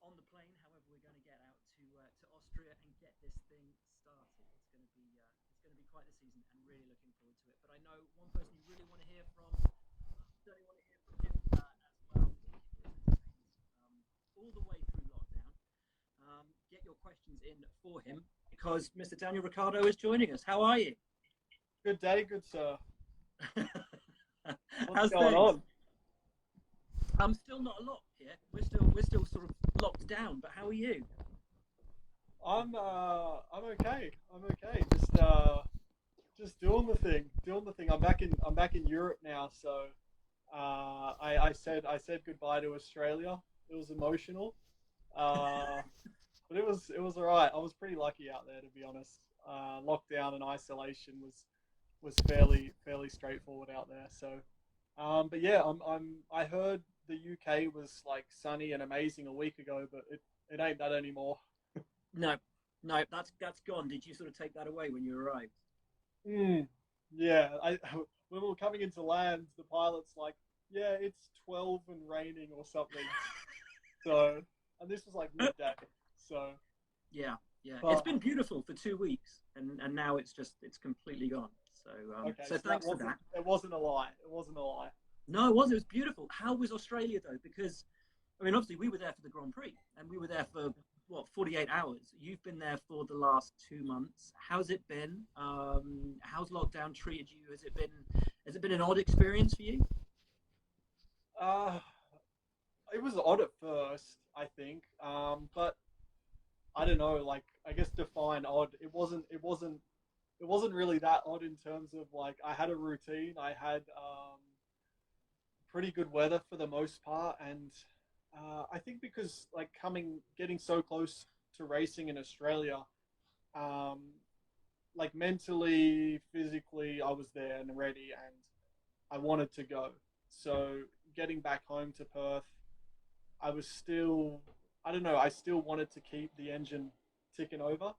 on the plane. However, we're going to get out to Austria and get this thing started. It's going to be quite the season, and really looking forward to it. But I know one person you really want to hear from. Certainly want to hear from him as well. All the way through lockdown. Get your questions in for him because Mr. Daniel Ricciardo is joining us. How are you? Good day, good sir. How's going on? I'm still not a lot here. We're still sort of locked down. But how are you? I'm okay. Just doing the thing. I'm back in Europe now, so I said goodbye to Australia. It was emotional, but it was all right. I was pretty lucky out there, to be honest. Lockdown and isolation was fairly straightforward out there. So, but yeah, I heard the UK was like sunny and amazing a week ago, but it ain't that anymore. No, that's gone. Did you sort of take that away when you arrived? Yeah, when we were coming into land, the pilot's like, yeah, it's 12 and raining or something. So, and this was like midday. So, yeah, but, it's been beautiful for 2 weeks, and now it's completely gone. So, okay, so thanks for that. It wasn't a lie. No, it was. It was beautiful. How was Australia though? Because, I mean, obviously we were there for the Grand Prix, and we were there for 48 hours. You've been there for the last 2 months. How's it been? How's lockdown treated you? Has it been an odd experience for you? It was odd at first, I think. But I don't know. Like, I guess define odd. It wasn't really that odd in terms of like I had a routine. I had pretty good weather for the most part, and I think because like getting so close to racing in Australia, like mentally, physically, I was there and ready, and I wanted to go. So getting back home to Perth, I don't know, I still wanted to keep the engine ticking over,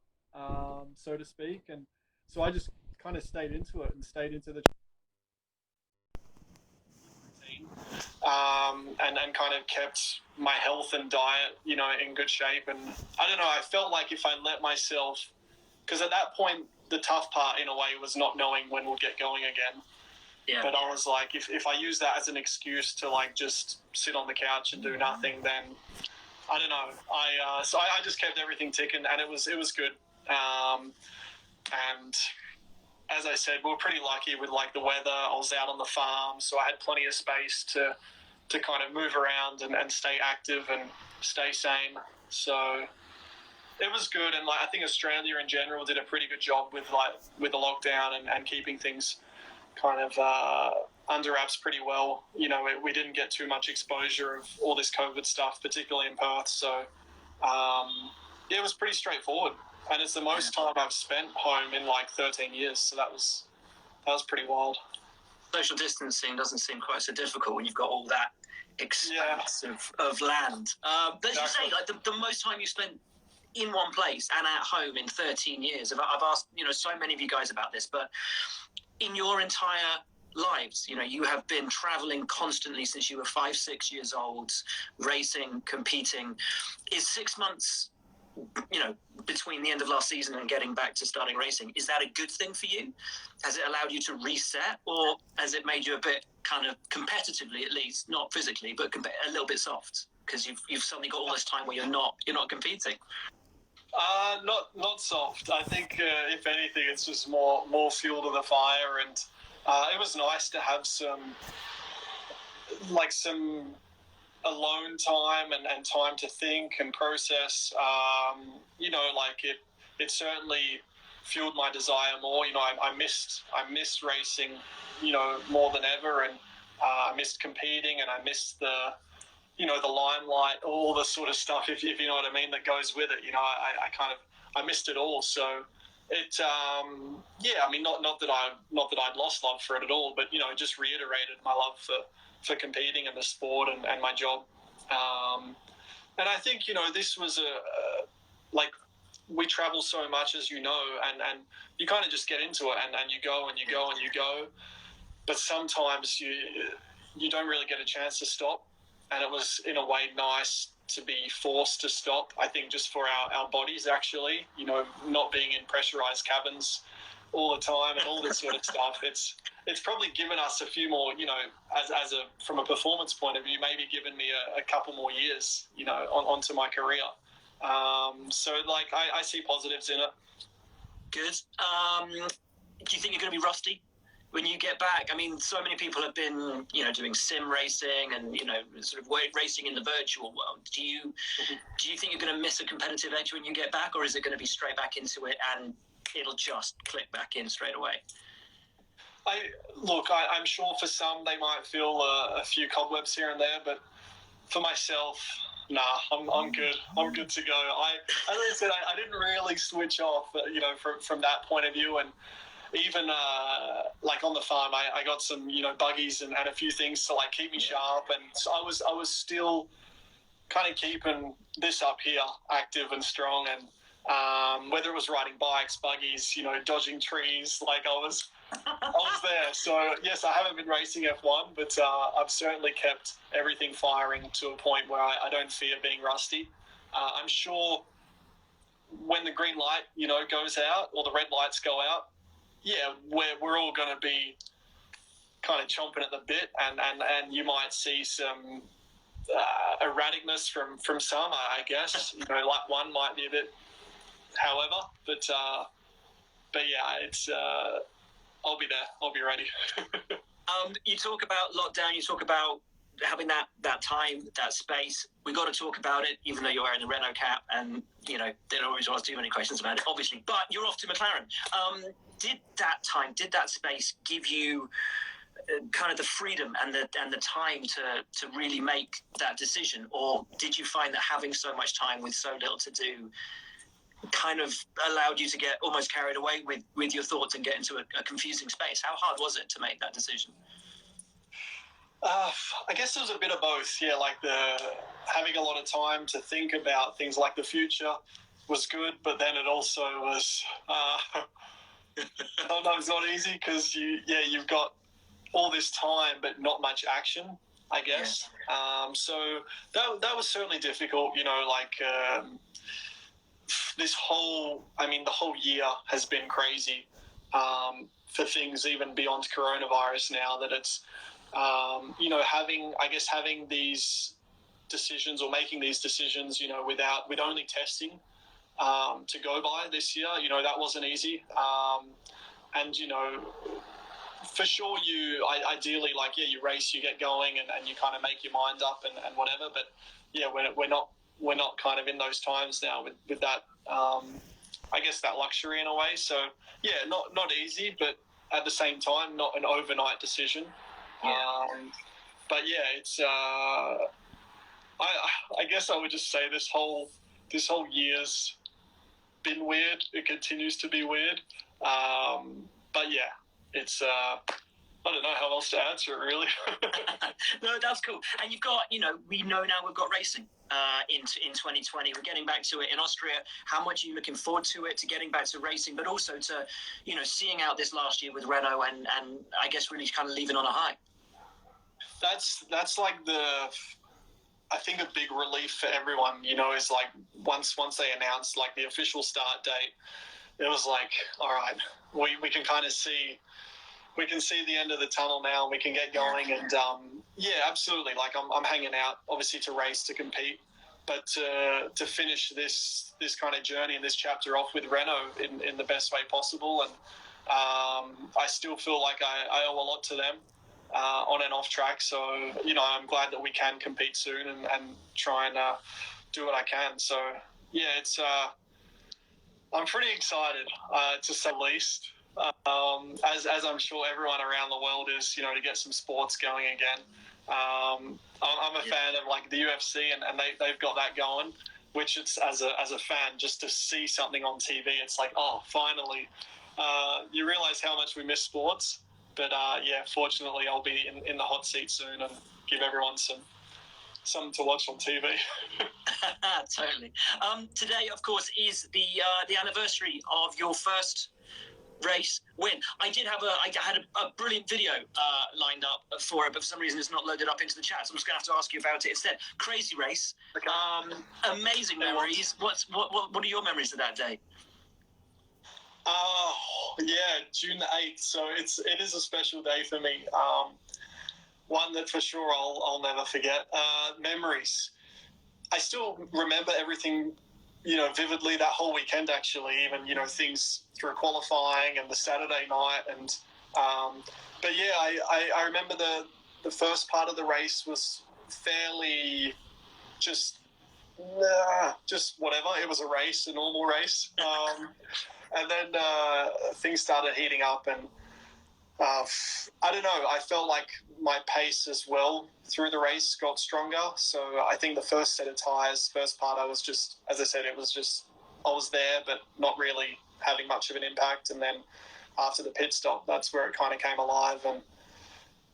so to speak, and so I just kind of stayed into it and stayed into the routine, and kind of kept my health and diet, in good shape. And I don't know, I felt like if I let myself, because at that point, the tough part in a way was not knowing when we'll get going again. Yeah. But I was like, if I use that as an excuse to like just sit on the couch and do nothing, then I don't know. So I just kept everything ticking, and it was good. And as I said, we were pretty lucky with like the weather. I was out on the farm, so I had plenty of space to kind of move around and stay active and stay sane. So it was good, and like I think Australia in general did a pretty good job with the lockdown and keeping things kind of under wraps pretty well. We didn't get too much exposure of all this COVID stuff, particularly in Perth. So it was pretty straightforward, and it's the most time I've spent home in like 13 years. So that was pretty wild. Social distancing doesn't seem quite so difficult when you've got all that expanse of land. But as you say, like the most time you spent in one place and at home in 13 years. I've asked so many of you guys about this, but in your entire lives, you have been traveling constantly since you were 5-6 years old, racing, competing. Is 6 months, between the end of last season and getting back to starting racing, is that a good thing for you? Has it allowed you to reset, or has it made you a bit kind of competitively, at least, not physically, but a little bit soft because you've suddenly got all this time where you're not competing? Not soft. I think if anything, it's just more fuel to the fire, and it was nice to have some alone time and time to think and process. It certainly fueled my desire more. I missed racing, more than ever, and I missed competing, and I missed the limelight, all the sort of stuff, if you know what I mean, that goes with it. I missed it all. So it, not that I'd lost love for it at all, but, it just reiterated my love for competing and the sport and my job. And I think, this was we travel so much, as and you kind of just get into it and you go and you go and you go. But sometimes you don't really get a chance to stop. and it was in a way nice to be forced to stop. I think just for our bodies, actually, not being in pressurized cabins all the time and all this sort of stuff. It's probably given us a few more, from a performance point of view, maybe given me a couple more years, onto my career. So I see positives in it. Good. Do you think you're going to be rusty when you get back? I mean, so many people have been, doing sim racing and, sort of racing in the virtual world. Do you think you're going to miss a competitive edge when you get back, or is it going to be straight back into it and it'll just click back in straight away? I'm sure for some they might feel a few cobwebs here and there, but for myself, nah, I'm good. I'm good to go. As I said, I didn't really switch off, from that point of view. And even on the farm, I got some, buggies and a few things to keep me sharp. And so I was still kind of keeping this up here active and strong. And whether it was riding bikes, buggies, dodging trees, I was there. So yes, I haven't been racing F1, but I've certainly kept everything firing to a point where I don't fear being rusty. I'm sure when the green light, goes out, or the red lights go out, yeah, we're all going to be kind of chomping at the bit, and you might see some erraticness from some, I guess. One might be a bit, however, but yeah, it's. I'll be there. I'll be ready. You talk about lockdown. You talk about having that time, that space. We got to talk about it, even though you're wearing the Renault cap, and they don't always ask too many questions about it, obviously. But you're off to McLaren. Did that space give you kind of the freedom and the time to really make that decision, or did you find that having so much time with so little to do kind of allowed you to get almost carried away with your thoughts and get into a confusing space? How hard was it to make that decision? I guess it was a bit of both. Yeah, having a lot of time to think about things like the future was good, but then it also was sometimes not easy because you've got all this time but not much action, I guess. Yeah. So that was certainly difficult. The whole year has been crazy for things even beyond coronavirus now, that it's, having these decisions or making these decisions, with only testing to go by this year, that wasn't easy. And, for sure ideally, you race, you get going and you kind of make your mind up and whatever. But yeah, we're not kind of in those times now with that, I guess, that luxury in a way. So yeah, not easy, but at the same time, not an overnight decision. Yeah. But yeah, it's, I guess I would just say this whole year's been weird. It continues to be weird. But yeah, it's, I don't know how else to answer it, really. No, that's cool. And you've got, we know now we've got racing in 2020. We're getting back to it in Austria. How much are you looking forward to it, to getting back to racing, but also to, seeing out this last year with Renault and I guess really kind of leaving on a high? That's I think a big relief for everyone, is once they announced the official start date, it was all right, we can kind of see. We can see the end of the tunnel now, and we can get going. And yeah, absolutely. I'm hanging out, obviously, to race, to compete, but to finish this kind of journey and this chapter off with Renault in the best way possible. And I still feel like I owe a lot to them on and off track. So I'm glad that we can compete soon and try and do what I can. So yeah, it's I'm pretty excited to say the least. As I'm sure everyone around the world is, to get some sports going again. I'm a fan of the UFC and they've got that going, which it's as a fan, just to see something on TV, it's oh, finally. You realize how much we miss sports, but yeah, fortunately I'll be in the hot seat soon and give everyone something to watch on TV. Totally. Today, of course, is the anniversary of your first race, win. I had a brilliant video lined up for it, but for some reason it's not loaded up into the chat, so I'm just going to have to ask you about it instead. Crazy race. Okay. Amazing memories. What are your memories of that day? Yeah, June the 8th. So it is a special day for me. One that for sure I'll never forget. Memories. I still remember everything, vividly that whole weekend, actually, even, things through qualifying and the Saturday night. And, but yeah, I remember the first part of the race was fairly just whatever. It was a race, a normal race. And then things started heating up, and I don't know, I felt like my pace as well through the race got stronger. So I think the first set of tyres, first part, I was just, as I said, I was there, but not really having much of an impact. And then after the pit stop, that's where it kind of came alive. And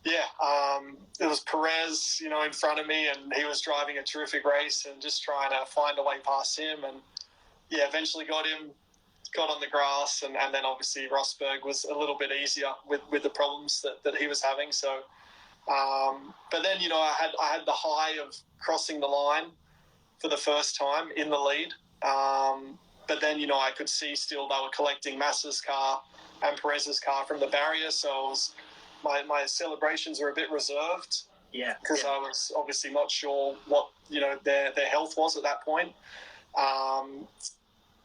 yeah, it was Perez, in front of me, and he was driving a terrific race and just trying to find a way past him. And yeah, eventually got on the grass, and then obviously Rosberg was a little bit easier with the problems that he was having. So, but then, I had the high of crossing the line for the first time in the lead. But then, I could see still they were collecting Massa's car and Perez's car from the barrier. So my celebrations were a bit reserved. Yeah. Because I was obviously not sure what, their health was at that point.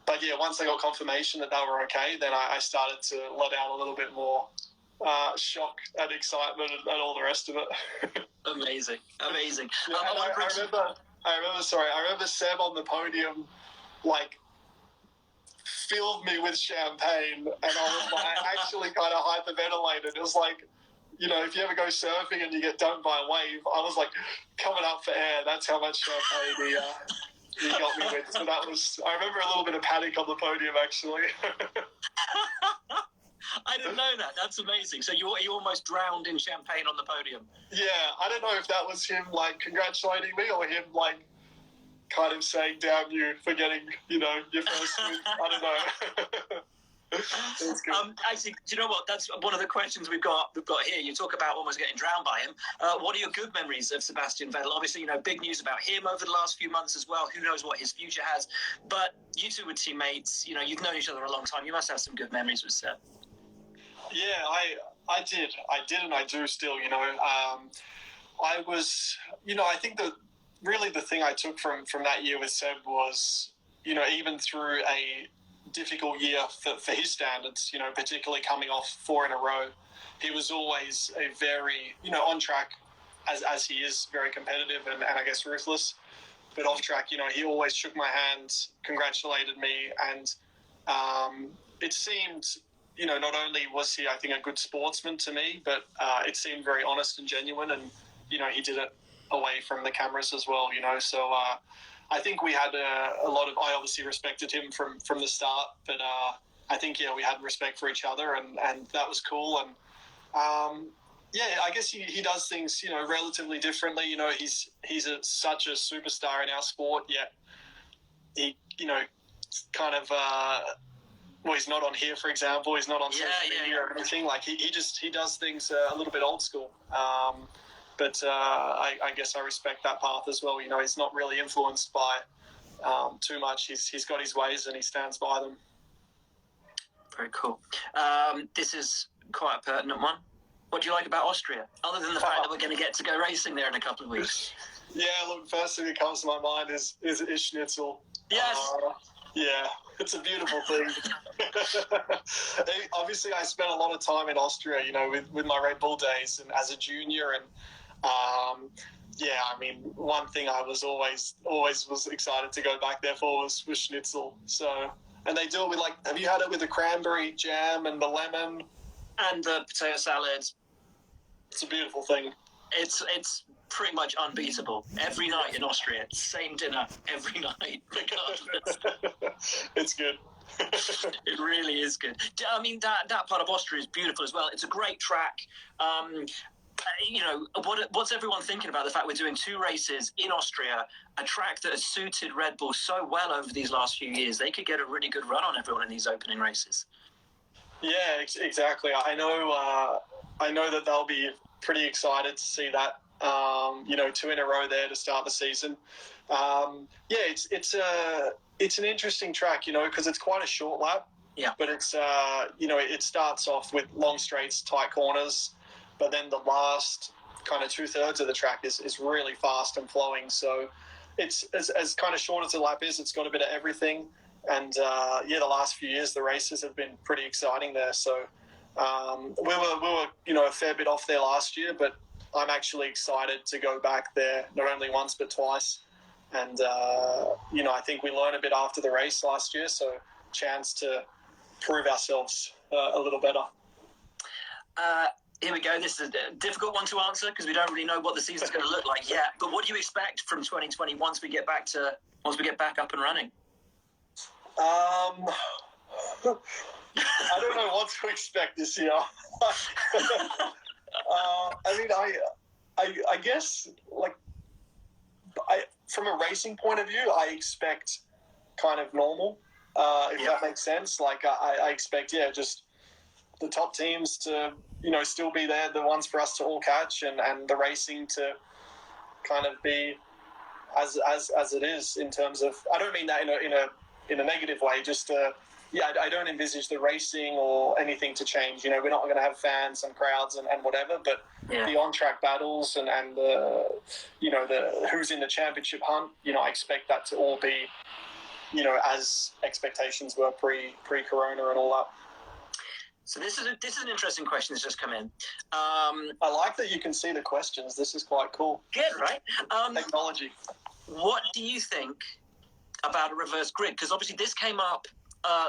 But yeah, once I got confirmation that they were okay, then I started to let out a little bit more shock and excitement and all the rest of it. Amazing. Yeah, I remember Seb on the podium, filled me with champagne, and I was actually kind of hyperventilated. It was like, if you ever go surfing and you get dunked by a wave, I was coming up for air. That's how much champagne he got me with. So I remember a little bit of panic on the podium, actually. I didn't know that. That's amazing. So you almost drowned in champagne on the podium. Yeah, I don't know if that was him congratulating me, or him kind of saying, "Damn you for getting your first win." I don't know. Actually, do you know what? That's one of the questions we've got here. You talk about almost getting drowned by him. What are your good memories of Sebastian Vettel? Obviously, big news about him over the last few months as well. Who knows what his future has? But you two were teammates. You've known each other a long time. You must have some good memories with Seb. Yeah, I did, and I do still. I was, I think that really the thing I took from that year with Seb was, even through a difficult year for his standards, particularly coming off 4 in a row, he was always a very, on track, as he is, very competitive and I guess ruthless, but off track, he always shook my hand, congratulated me, and it seemed, not only was he, I think, a good sportsman to me, but it seemed very honest and genuine, and he did it away from the cameras as well, so I think we had a lot of, I obviously respected him from the start, but I think, we had respect for each other, and that was cool. And I guess he does things, relatively differently. He's such a superstar in our sport, yet he, kind of, he's not on here, for example. He's not on social media or anything. He does things a little bit old school. But I guess I respect that path as well. He's not really influenced by too much. He's got his ways and he stands by them. Very cool. This is quite a pertinent one. What do you like about Austria, other than the fact that we're going to get to go racing there in a couple of weeks? Yeah, look, first thing that comes to my mind is Schnitzel. Yes. Yeah, it's a beautiful thing. Obviously, I spent a lot of time in Austria, with my Red Bull days and as a junior, and one thing I was always was excited to go back there for was Schnitzel. So, and they do it with have you had it with the cranberry jam and the lemon and the potato salad? It's a beautiful thing. It's pretty much unbeatable. Every night in Austria, same dinner every night, regardless. It's good. It really is good. I mean, that part of Austria is beautiful as well. It's a great track. What's everyone thinking about the fact we're doing 2 races in Austria, a track that has suited Red Bull so well over these last few years? They could get a really good run on everyone in these opening races. Yeah, exactly. I know that they'll be pretty excited to see that. Two in a row there to start the season. Yeah, it's an interesting track, because it's quite a short lap. Yeah. But it's it starts off with long straights, tight corners, but then the last kind of 2/3 of the track is really fast and flowing. So it's as kind of short as the lap is, it's got a bit of everything. And the last few years the races have been pretty exciting there. So we were a fair bit off there last year, but I'm actually excited to go back there not only once but twice. And I think we learned a bit after the race last year, so chance to prove ourselves a little better. Here we go. This is a difficult one to answer because we don't really know what the season's going to look like yet. But what do you expect from 2020 once we get back up and running? I don't know what to expect this year. I guess from a racing point of view, I expect kind of normal. If that makes sense. I expect, just the top teams to, still be there, the ones for us to all catch, and the racing to kind of be as it is in terms of. I don't mean that in a negative way. Just I don't envisage the racing or anything to change. We're not going to have fans and crowds and whatever, but the on-track battles and the the who's in the championship hunt. I expect that to all be. As expectations were pre-corona and all that. So this is an interesting question that's just come in. I like that you can see the questions. This is quite cool. Good, right? Technology. What do you think about a reverse grid? Because obviously this came up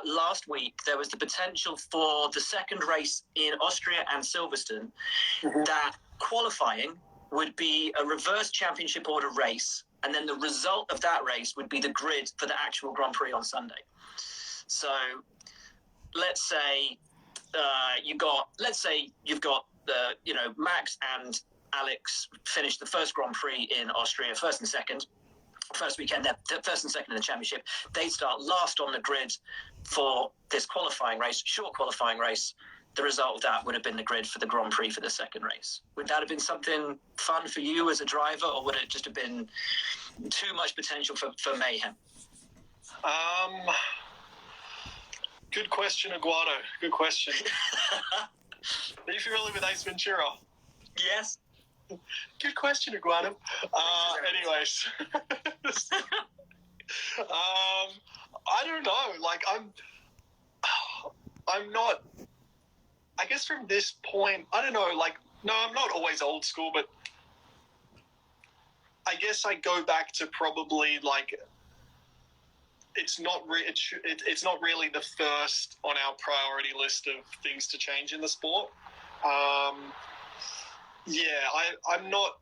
last week. There was the potential for the second race in Austria and Silverstone that qualifying would be a reverse championship order race. And then the result of that race would be the grid for the actual Grand Prix on Sunday. So let's say you've got Max and Alex finished the first Grand Prix in Austria, first and second in the championship. They start last on the grid for this qualifying race, short qualifying race. The result of that would have been the grid for the Grand Prix for the second race. Would that have been something fun for you as a driver, or would it just have been too much potential for mayhem? Good question, Aguado. Good question. Are you familiar with Ace Ventura? Yes. Good question, Aguado. Anyways. I don't know. I'm not... I guess from this point, I don't know, no, I'm not always old school, but I guess I go back to probably, it's not really the first on our priority list of things to change in the sport. I'm not...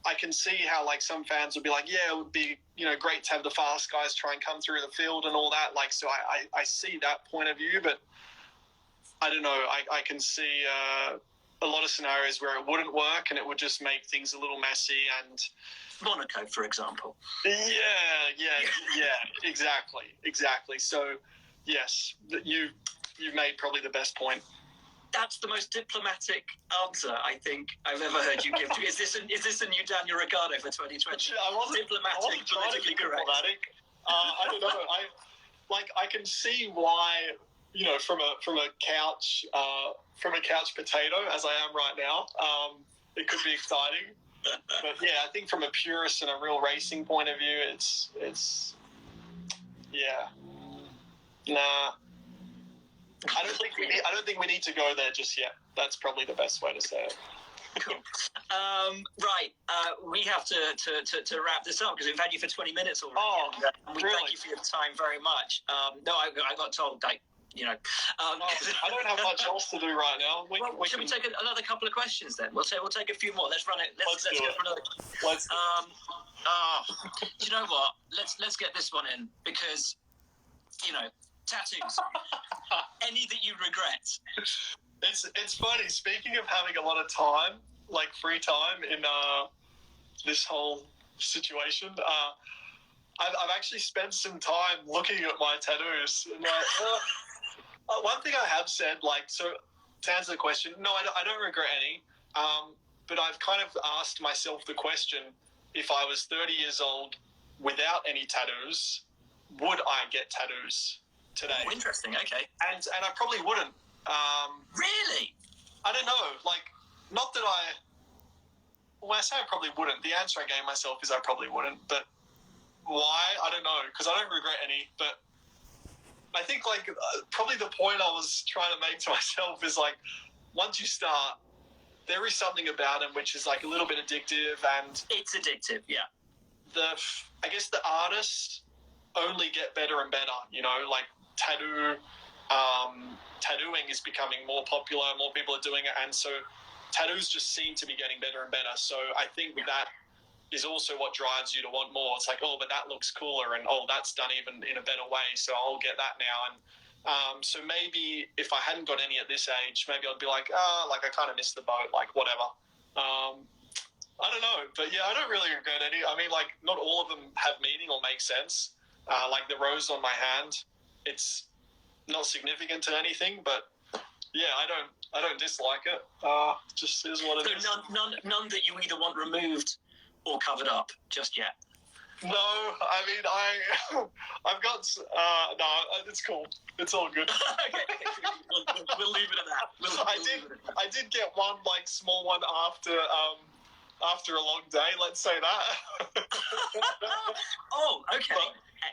I can see how, some fans would be like, it would be, great to have the fast guys try and come through the field and all that. So I see that point of view, but I don't know. I can see a lot of scenarios where it wouldn't work and it would just make things a little messy. And Monaco, for example. Exactly. So, yes, you've made probably the best point. That's the most diplomatic answer I think I've ever heard you give. Is this a new Daniel Ricciardo for 2020? I wasn't diplomatic, politically correct. I don't know. I can see why. From a couch potato, as I am right now, it could be exciting. But I think from a purist and a real racing point of view, it's nah. I don't think we need to go there just yet. That's probably the best way to say it. Cool. Right. We have to wrap this up because we've had you for 20 minutes already. Oh, and we really? thank you for your time very much. No, I got told I don't have much else to do right now. Should we take another couple of questions then? We'll take a few more. Let's run it. Let's go for another. Let's. Do you know what? Let's get this one in because tattoos. Any that you regret? It's funny. Speaking of having a lot of time, free time in this whole situation, I've actually spent some time looking at my tattoos. And One thing I have said, like, so to answer the question, no, I don't regret any. But I've kind of asked myself the question, if I was 30 years old without any tattoos, would I get tattoos today? Oh, interesting. Okay. And I probably wouldn't. Really? I don't know. Like, not that when I say I probably wouldn't, the answer I gave myself is I probably wouldn't. But why? I don't know, because I don't regret any. But I think, like, probably the point I was trying to make to myself is, like, once you start, there is something about them which is, like, a little bit addictive, and it's addictive, yeah. I guess the artists only get better and better, you know, like tattooing is becoming more popular, more people are doing it, and so tattoos just seem to be getting better and better. So I think that is also what drives you to want more. It's like, oh, but that looks cooler, and oh, that's done even in a better way, so I'll get that now. And so maybe if I hadn't got any at this age, maybe I'd be like, like I kind of missed the boat, like whatever. I don't know, but yeah, I don't really regret any. I mean, like, not all of them have meaning or make sense. Like the rose on my hand, it's not significant to anything, but yeah, I don't dislike it. Just is what it is. So none that you either want removed or covered up just yet. No, I mean, I've got no, it's cool. It's all good. Okay. We'll leave it at that. I did get one, like, small one after a long day, let's say that. Oh, okay.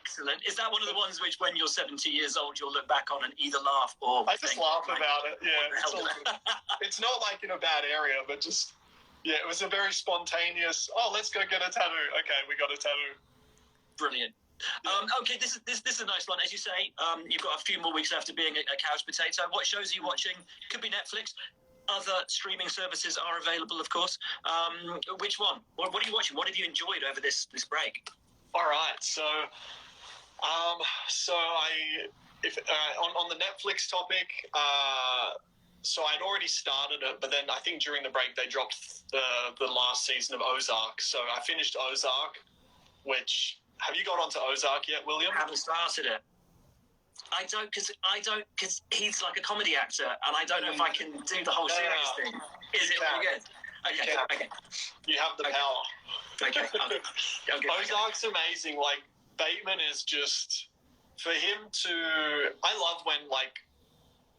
Excellent. Is that one of the ones which, when you're 70 years old, you'll look back on and either laugh or I just laugh like, about it, yeah. It's all good. It's not, like, in a bad area, but just, yeah, it was a very spontaneous, let's go get a tattoo. Okay, we got a tattoo. Brilliant. Okay, this is a nice one. As you say, you've got a few more weeks left of being a couch potato. What shows are you watching? Could be Netflix. Other streaming services are available, of course. Which one? What are you watching? What have you enjoyed over this break? All right, so on the Netflix topic, so I'd already started it, but then I think during the break they dropped the last season of Ozark. So I finished Ozark, which, have you got onto Ozark yet, William? I haven't started it. I don't, because he's like a comedy actor, and I don't know if I can do the whole serious thing. Is it really good? Okay. You have the power. Okay. Ozark's amazing. Like, Bateman is just, for him to, I love when, like,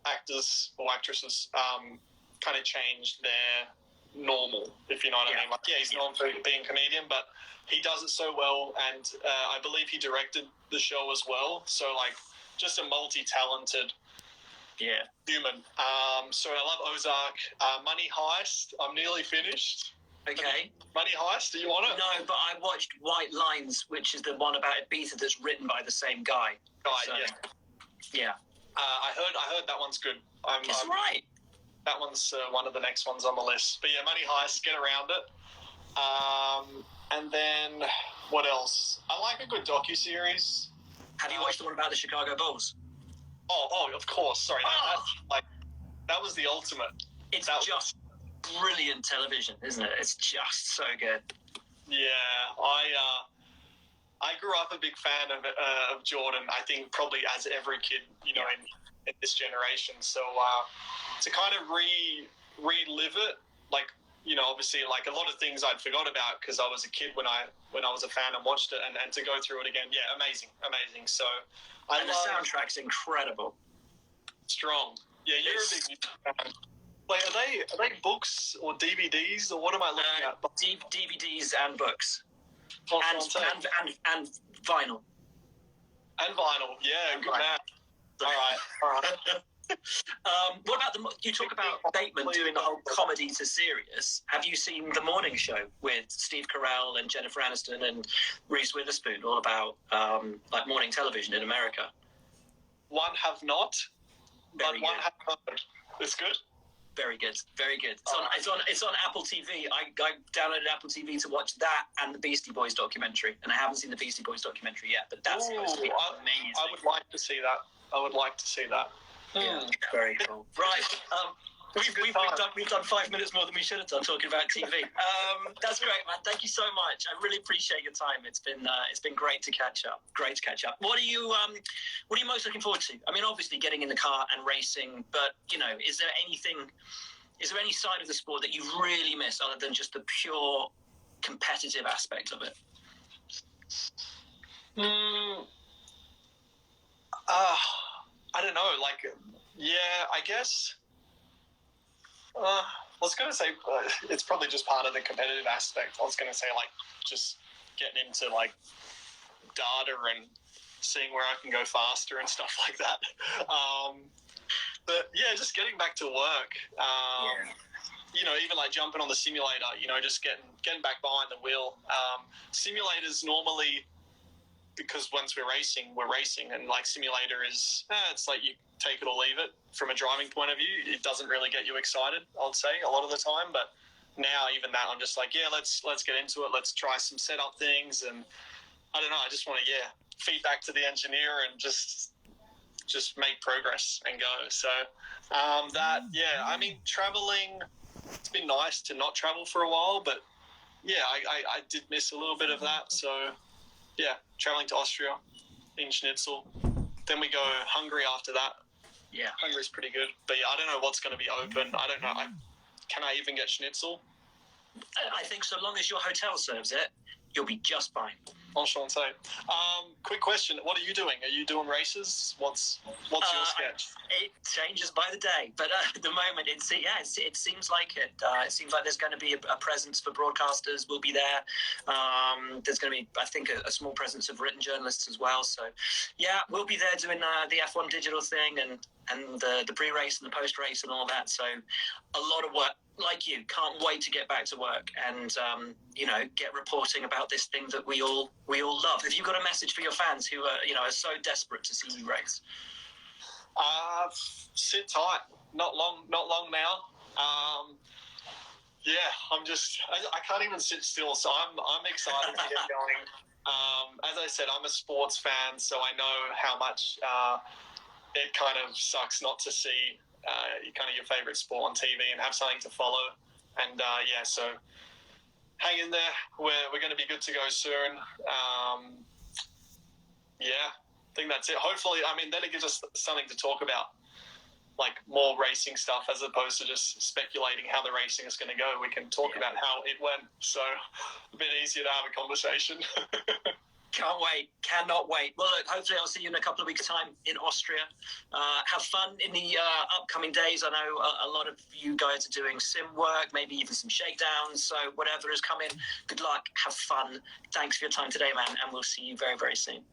actors or actresses kind of change their normal, if you know what I mean. Like, yeah, he's known for being a comedian, but he does it so well, and I believe he directed the show as well. So, like, just a multi-talented human. So I love Ozark. Money Heist, I'm nearly finished. Okay. Money Heist, do you want it? No, but I watched White Lines, which is the one about Ibiza that's written by the same guy. Yeah. I heard that one's good. It's right. That one's one of the next ones on the list. But yeah, Money Heist, get around it. And then what else? I like a good docuseries. Have you watched the one about the Chicago Bulls? Oh, of course. Sorry, that was the ultimate. It's just brilliant television, isn't it? It's just so good. Yeah, I grew up a big fan of Jordan. I think probably as every kid, you know, in this generation. So to kind of relive it, like, you know, obviously, like, a lot of things I'd forgot about because I was a kid when I was a fan and watched it, and to go through it again, amazing. So the soundtrack's incredible. Strong. Yeah, you're a big music fan. Wait, are they books or DVDs, or what am I looking at? DVDs and books. And vinyl. And vinyl, yeah, good man. All right. What about you talk about Bateman doing the whole comedy to serious. Have you seen The Morning Show with Steve Carell and Jennifer Aniston and Reese Witherspoon, all about like morning television in America? One have not, but one have heard. It's good. Very good. It's on Apple TV. I downloaded Apple TV to watch that and the Beastie Boys documentary, and I haven't seen the Beastie Boys documentary yet, but that's supposed to be amazing. I would like to see that. Yeah, very cool. Right. We've done 5 minutes more than we should have done talking about TV. That's great, man. Thank you so much. I really appreciate your time. It's been great to catch up. What are you most looking forward to? I mean, obviously getting in the car and racing, but is there any side of the sport that you really miss other than just the pure competitive aspect of it? I don't know. I guess. I was going to say it's probably just part of the competitive aspect. I was going to say just getting into data and seeing where I can go faster and stuff like that. But yeah, just getting back to work. Even jumping on the simulator. Just getting back behind the wheel. Simulators normally, because once we're racing, and simulator is it's you take it or leave it. From a driving point of view, it doesn't really get you excited, I'd say, a lot of the time. But now even that, I'm just let's get into it. Let's try some setup things, and I don't know. I just want to feedback to the engineer and just make progress and go. So I mean, traveling. It's been nice to not travel for a while, but I did miss a little bit of that. So traveling to Austria, in Schnitzel. Then we go Hungary after that. Yeah, Hungary's pretty good. But I don't know what's going to be open. I don't know. Can I even get Schnitzel? I think so long as your hotel serves it, you'll be just fine. Enchanté. Quick question. What are you doing? Are you doing races? What's your sketch? It changes by the day, but at the moment, it seems like it. It seems like there's going to be a presence for broadcasters. We'll be there. There's going to be, I think, a small presence of written journalists as well. So, we'll be there doing the F1 digital thing and the pre-race and the post-race and all that. So, a lot of work. Like you, can't wait to get back to work and get reporting about this thing that we all love. Have you got a message for your fans who are so desperate to see you race? Sit tight. Not long now. I can't even sit still. So I'm excited to get going. As I said, I'm a sports fan, so I know how much it kind of sucks not to see your favorite sport on TV and have something to follow. And so hang in there. We're going to be good to go soon. I think that's it. Hopefully, then it gives us something to talk about, more racing stuff as opposed to just speculating how the racing is going to go. We can talk about how it went, so a bit easier to have a conversation. Can't wait. Cannot wait. Well, look, hopefully I'll see you in a couple of weeks' time in Austria. Have fun in the upcoming days. I know a lot of you guys are doing sim work, maybe even some shakedowns. So whatever is coming, good luck. Have fun. Thanks for your time today, man. And we'll see you very, very soon.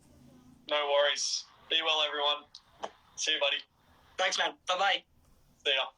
No worries. Be well, everyone. See you, buddy. Thanks, man. Bye-bye. See ya.